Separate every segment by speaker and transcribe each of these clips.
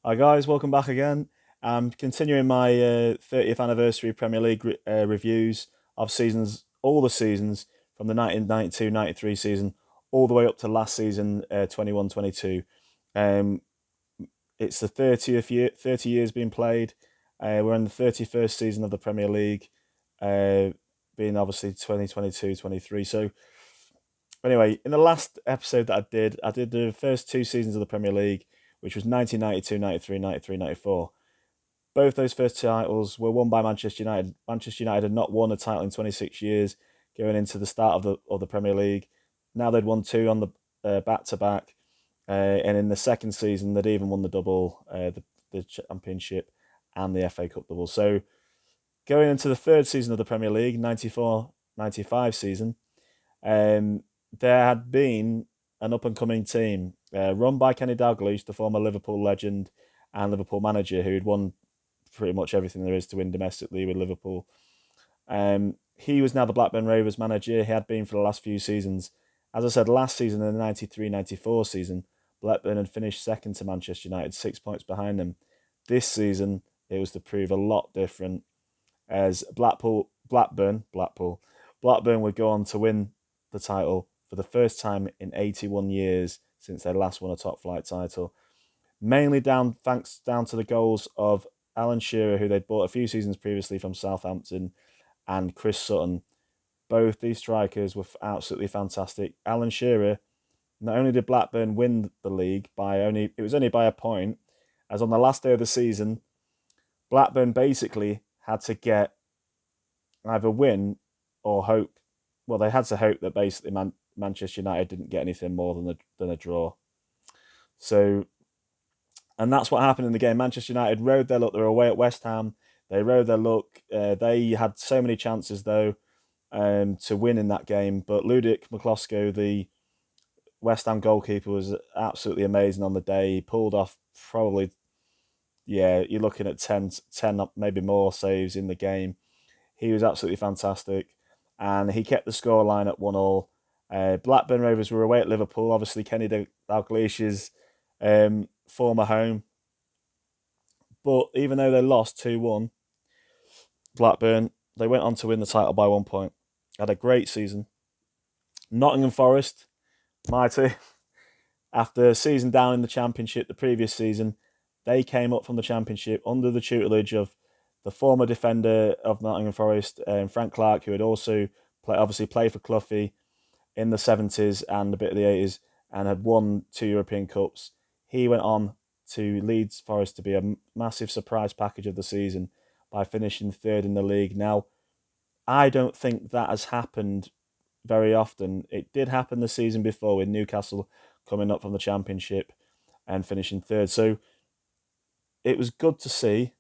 Speaker 1: Hi guys, welcome back again. I'm continuing my 30th anniversary Premier League reviews of all the seasons from the 1992-93 season, all the way up to last season, 21-22. Um, it's the 30 years being played. We're in the 31st season of the Premier League, uh, being obviously 2022-23. So anyway, in the last episode that I did the first two seasons of the Premier League, which was 1992, 93, 93, 94. Both those first titles were won by Manchester United. Manchester United had not won a title in 26 years going into the start of the Premier League. Now they'd won two on the back to back, and in the second season they'd even won the double, the Championship and the FA Cup double. So going into the third season of the Premier League, 94-95 season, um, there had been an up and coming team run by Kenny Dalglish, the former Liverpool legend and Liverpool manager who had won pretty much everything there is to win domestically with Liverpool. He was now the Blackburn Rovers manager. He had been for the last few seasons. As I said, last season, in the 93-94 season, Blackburn had finished second to Manchester United, 6 points behind them. This season, it was to prove a lot different as Blackburn would go on to win the title for the first time in 81 years since they last won a top flight title. Mainly down to the goals of Alan Shearer, who they'd bought a few seasons previously from Southampton, and Chris Sutton. Both these strikers were absolutely fantastic. Alan Shearer, not only did Blackburn win the league it was only by a point, as on the last day of the season, Blackburn basically had to get either win or hope. Well, they had to hope that basically Manchester United didn't get anything more than a draw. So, and that's what happened in the game. Manchester United rode their luck. They were away at West Ham. They rode their luck. They had so many chances though to win in that game, but Ludik McCloskey, the West Ham goalkeeper, was absolutely amazing on the day. He pulled off probably, yeah, you're looking at 10 maybe more saves in the game. He was absolutely fantastic, and he kept the scoreline at 1-1. Blackburn Rovers were away at Liverpool, obviously Kenny Dalglish's former home. But even though they lost 2-1, Blackburn, they went on to win the title by 1 point. Had a great season. Nottingham Forest, my team, after a season down in the Championship the previous season, they came up from the Championship under the tutelage of the former defender of Nottingham Forest, Frank Clark, who had also obviously played for Cloughie in the 70s and a bit of the 80s and had won two European Cups. He went on to lead Forest to be a massive surprise package of the season by finishing third in the league. Now, I don't think that has happened very often. It did happen the season before with Newcastle coming up from the Championship and finishing third. So it was good to see.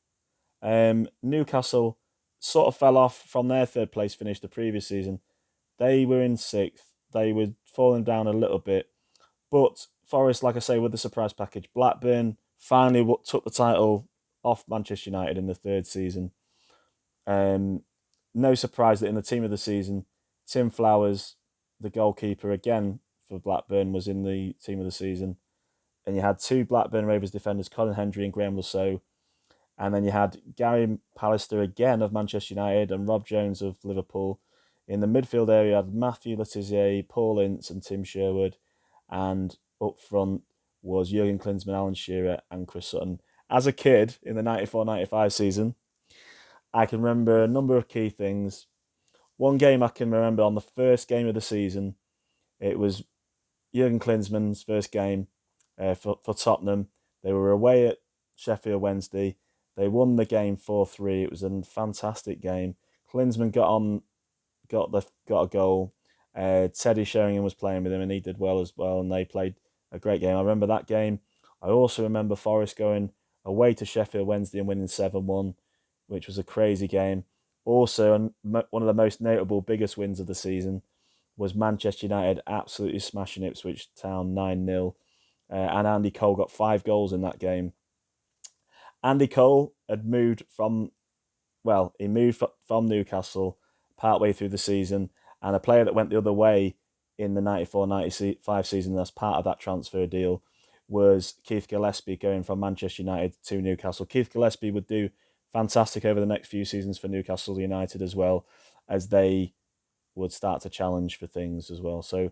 Speaker 1: Newcastle sort of fell off from their third place finish the previous season. They were in sixth. They were falling down a little bit. But Forest, like I say, with the surprise package, Blackburn finally took the title off Manchester United in the third season. Um, no surprise that in the team of the season, Tim Flowers, the goalkeeper again for Blackburn, was in the team of the season. And you had two Blackburn Rovers defenders, Colin Hendry and Graham Rousseau. And then you had Gary Pallister again of Manchester United and Rob Jones of Liverpool. In the midfield area, you had Matthew Letizier, Paul Ince, and Tim Sherwood. And up front was Jurgen Klinsmann, Alan Shearer, and Chris Sutton. As a kid in the 94-95 season, I can remember a number of key things. One game I can remember on the first game of the season, it was Jurgen Klinsmann's first game for Tottenham. They were away at Sheffield Wednesday. They won the game 4-3. It was a fantastic game. Klinsmann got a goal. Teddy Sheringham was playing with him, and he did well as well. And they played a great game. I remember that game. I also remember Forest going away to Sheffield Wednesday and winning 7-1, which was a crazy game. Also, one of the most notable, biggest wins of the season was Manchester United absolutely smashing Ipswich Town 9-0. And Andy Cole got 5 goals in that game. Andy Cole had he moved from Newcastle partway through the season, and a player that went the other way in the 94-95 season as part of that transfer deal was Keith Gillespie going from Manchester United to Newcastle. Keith Gillespie would do fantastic over the next few seasons for Newcastle United as well, as they would start to challenge for things as well. So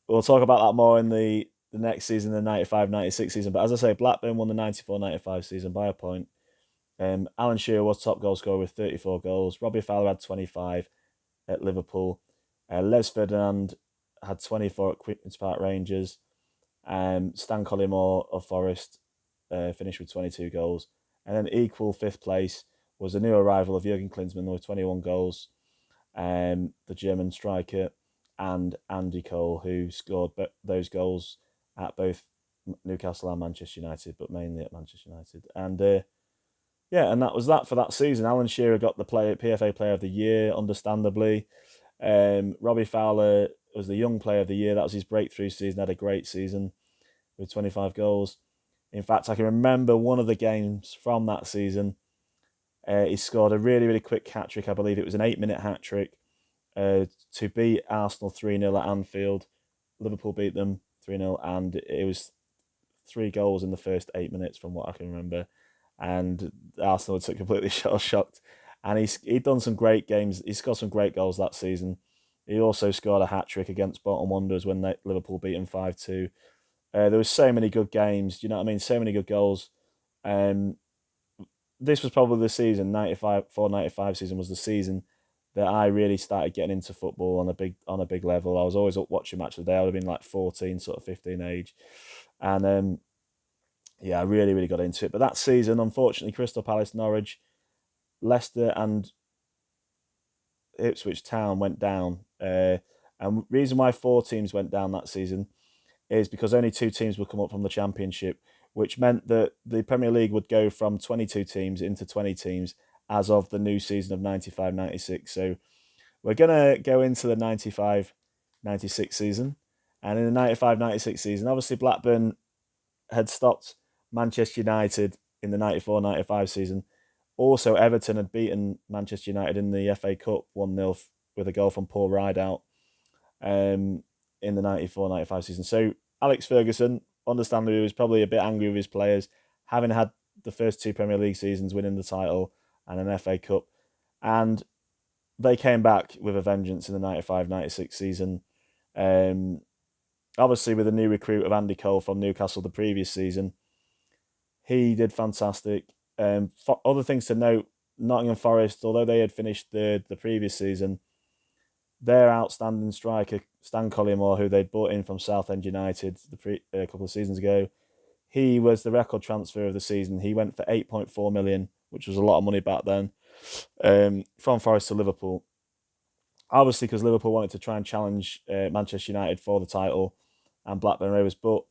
Speaker 1: we'll talk about that more in the next season, the 95-96 season. But as I say, Blackburn won the 94-95 season by a point. Alan Shearer was top goal scorer with 34 goals. Robbie Fowler had 25 at Liverpool. Les Ferdinand had 24 at Queen's Park Rangers. Stan Collymore of Forest finished with 22 goals. And then equal fifth place was a new arrival of Jurgen Klinsmann with 21 goals. The German striker, and Andy Cole, who scored those goals at both Newcastle and Manchester United, but mainly at Manchester United. And and that was that for that season. Alan Shearer got the PFA Player of the Year, understandably. Robbie Fowler was the Young Player of the Year. That was his breakthrough season. Had a great season with 25 goals. In fact, I can remember one of the games from that season. He scored a really, really quick hat-trick. I believe it was an 8-minute hat-trick to beat Arsenal 3-0 at Anfield. Liverpool beat them 3-0, and it was 3 goals in the first 8 minutes from what I can remember. And Arsenal were completely shocked. And he'd done some great games. He scored some great goals that season. He also scored a hat-trick against Bolton Wanderers when Liverpool beat him 5-2. There was so many good games. You know what I mean? So many good goals. This was probably the season, 94-95 season was the season that I really started getting into football on a big level. I was always up watching Match of the Day. I would have been like 14, sort of 15 age. And I really, really got into it. But that season, unfortunately, Crystal Palace, Norwich, Leicester and Ipswich Town went down. And the reason why 4 teams went down that season is because only 2 teams would come up from the Championship, which meant that the Premier League would go from 22 teams into 20 teams as of the new season of 95-96. So we're going to go into the 95-96 season. And in the 95-96 season, obviously Blackburn had stopped Manchester United in the 94-95 season. Also, Everton had beaten Manchester United in the FA Cup 1-0 with a goal from Paul Rideout in the 94-95 season. So Alex Ferguson, understandably, was probably a bit angry with his players, having had the first 2 Premier League seasons winning the title and an FA Cup. And they came back with a vengeance in the 95-96 season. Obviously, with a new recruit of Andy Cole from Newcastle the previous season, he did fantastic. Other things to note, Nottingham Forest, although they had finished third the previous season, their outstanding striker, Stan Collymore, who they'd brought in from Southend United a couple of seasons ago, he was the record transfer of the season. He went for 8.4 million, which was a lot of money back then, from Forest to Liverpool. Obviously, because Liverpool wanted to try and challenge Manchester United for the title and Blackburn Rovers. But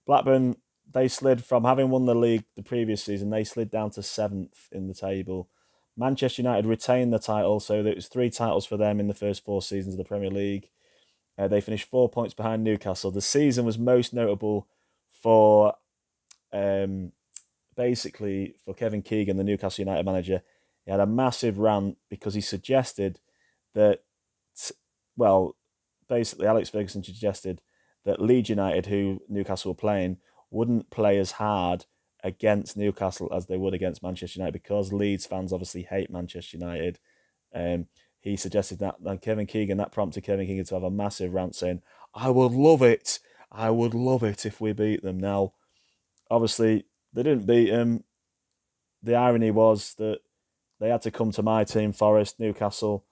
Speaker 1: Blackburn, they slid from having won the league the previous season, they slid down to 7th in the table. Manchester United retained the title, so there was 3 titles for them in the first 4 seasons of the Premier League. They finished 4 points behind Newcastle. The season was most notable for basically for Kevin Keegan, the Newcastle United manager. He had a massive rant because he suggested that, basically Alex Ferguson suggested that Leeds United, who Newcastle were playing, wouldn't play as hard against Newcastle as they would against Manchester United because Leeds fans obviously hate Manchester United. He suggested that, and Kevin Keegan, that prompted Kevin Keegan to have a massive rant saying, I would love it if we beat them. Now, obviously, they didn't beat them. The irony was that they had to come to my team, Forest, Newcastle.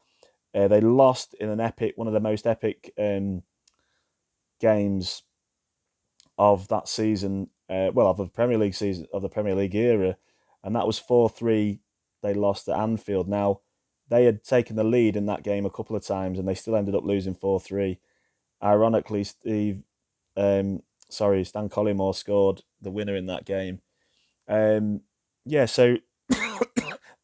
Speaker 1: They lost in one of the most epic games of that season, of the Premier League season, of the Premier League era, and that was 4-3. They lost at Anfield. Now, they had taken the lead in that game a couple of times, and they still ended up losing 4-3. Ironically, Stan Collymore scored the winner in that game. So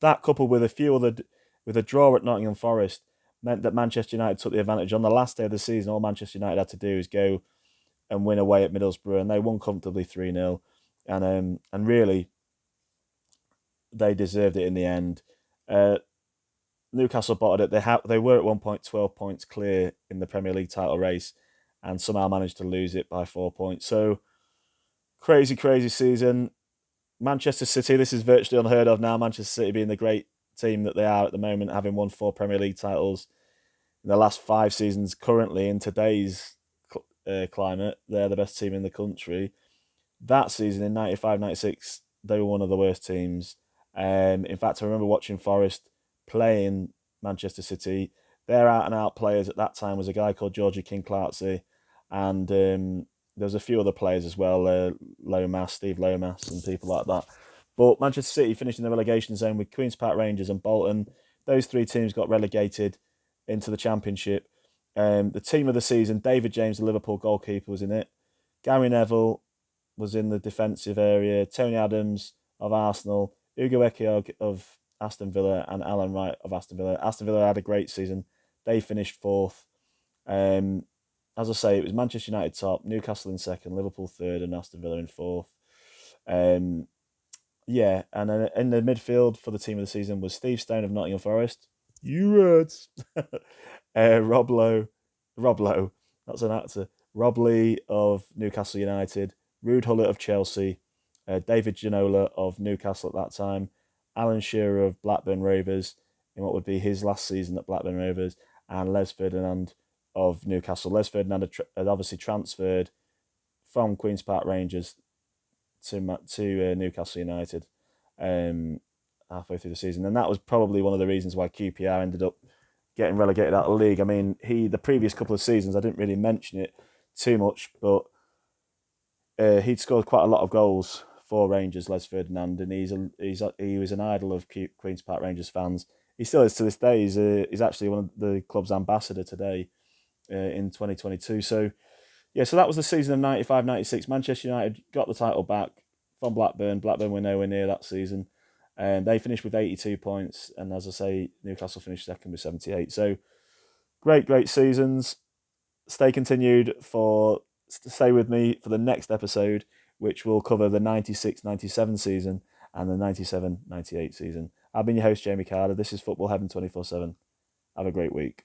Speaker 1: that coupled with a draw at Nottingham Forest meant that Manchester United took the advantage. On the last day of the season, all Manchester United had to do is go and win away at Middlesbrough, and they won comfortably 3-0. And really, they deserved it in the end. Newcastle bottled it. They were at one point 12 points clear in the Premier League title race, and somehow managed to lose it by 4 points. So Crazy season. Manchester City, this is virtually unheard of now. Manchester City being the great team that they are at the moment, having won 4 Premier League titles in the last 5 seasons. Currently, in today's climate, they're the best team in the country. That season in 95-96, they were one of the worst teams. In fact, I remember watching Forest playing Manchester City. Their out-and-out players at that time was a guy called Georgie King-Clarksey, and there was a few other players as well, Lomas, Steve Lomas, and people like that. But Manchester City finished in the relegation zone with Queen's Park Rangers and Bolton. Those 3 teams got relegated into the Championship. The team of the season, David James, the Liverpool goalkeeper, was in it. Gary Neville was in the defensive area. Tony Adams of Arsenal, Ugo Ekiog of Aston Villa, and Alan Wright of Aston Villa. Aston Villa had a great season. They finished fourth. As I say, it was Manchester United top, Newcastle in second, Liverpool third, and Aston Villa in fourth. Yeah, and in the midfield for the team of the season was Steve Stone of Nottingham Forest. You Reds. Rob Lowe, that's an actor. Rob Lee of Newcastle United, Ruud Gullit of Chelsea, David Ginola of Newcastle at that time, Alan Shearer of Blackburn Rovers in what would be his last season at Blackburn Rovers, and Les Ferdinand of Newcastle. Les Ferdinand had obviously transferred from Queen's Park Rangers to Newcastle United halfway through the season, and that was probably one of the reasons why QPR ended up getting relegated out of the league. I mean, the previous couple of seasons, I didn't really mention it too much, but he'd scored quite a lot of goals for Rangers, Les Ferdinand, and he was an idol of Queen's Park Rangers fans. He still is to this day. He's actually one of the club's ambassador today in 2022. So, yeah, so that was the season of 95-96. Manchester United got the title back from Blackburn. Blackburn were nowhere near that season. And they finished with 82 points. And as I say, Newcastle finished second with 78. So, great seasons. Stay with me for the next episode, which will cover the 96-97 season and the 97-98 season. I've been your host, Jamie Carter. This is Football Heaven 24/7. Have a great week.